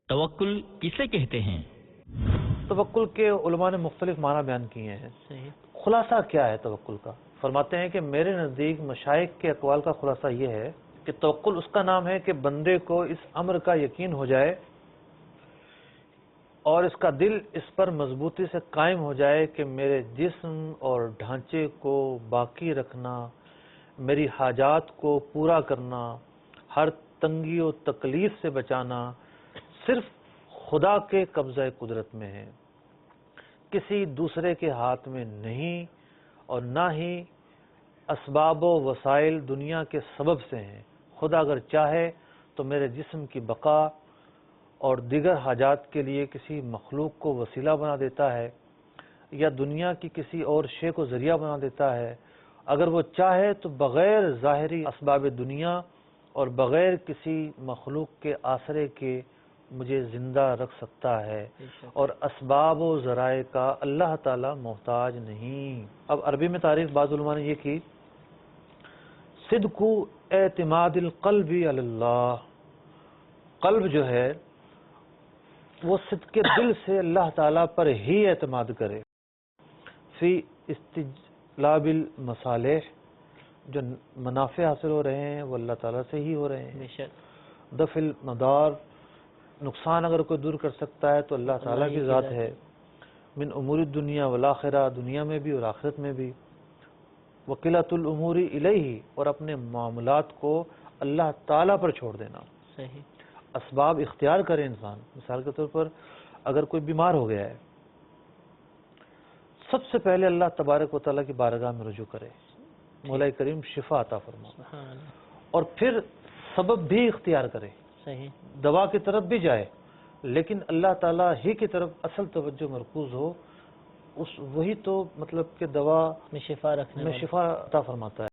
توکل کسے کہتے ہیں؟ توکل کے علماء نے مختلف معنی بیان کیے ہیں۔ صحیح۔ خلاصہ کیا ہے توکل کا؟ فرماتے ہیں کہ میرے نزدیک مشائخ کے اقوال کا خلاصہ یہ ہے کہ توکل اس کا نام ہے کہ بندے کو اس امر کا یقین ہو جائے اور اس کا دل اس پر مضبوطی سے قائم ہو جائے کہ میرے جسم اور ڈھانچے کو باقی رکھنا، میری حاجات کو پورا کرنا، ہر تنگی و تکلیف سے بچانا صرف خدا کے قبضہ قدرت میں ہے، کسی دوسرے کے ہاتھ میں نہیں، اور نہ ہی اسباب و وسائل دنیا کے سبب سے ہیں۔ خدا اگر چاہے تو میرے جسم کی بقا اور دیگر حاجات کے لیے کسی مخلوق کو وسیلہ بنا دیتا ہے یا دنیا کی کسی اور شے کو ذریعہ بنا دیتا ہے۔ اگر وہ چاہے تو بغیر ظاہری اسباب دنیا اور بغیر کسی مخلوق کے آسرے کے مجھے زندہ رکھ سکتا ہے، اور اسباب و ذرائع کا اللہ تعالی محتاج نہیں۔ اب عربی میں تعریف بعض علماء نے یہ کی، صدق اعتماد القلب علی اللہ، قلب جو ہے وہ صدق دل سے اللہ تعالیٰ پر ہی اعتماد کرے، فی استجلاب المصالح، جو منافع حاصل ہو رہے ہیں وہ اللہ تعالیٰ سے ہی ہو رہے ہیں، دفع المدار، نقصان اگر کوئی دور کر سکتا ہے تو اللہ تعالیٰ کی ذات ہے، من امور الدنیا والآخرہ، دنیا میں بھی اور آخرت میں بھی، وکلۃ الامور الیہ، اور اپنے معاملات کو اللہ تعالیٰ پر چھوڑ دینا۔ صحیح۔ اسباب اختیار کرے انسان، مثال کے طور پر اگر کوئی بیمار ہو گیا ہے، سب سے پہلے اللہ تبارک و تعالیٰ کی بارگاہ میں رجوع کرے، مولا کریم شفا عطا فرما، اور پھر سبب بھی اختیار کرے، صحیح، دوا کی طرف بھی جائے لیکن اللہ تعالیٰ ہی کی طرف اصل توجہ مرکوز ہو، وہی تو مطلب کہ دوا میں شفا رکھنے میں شفا عطا فرماتا ہے۔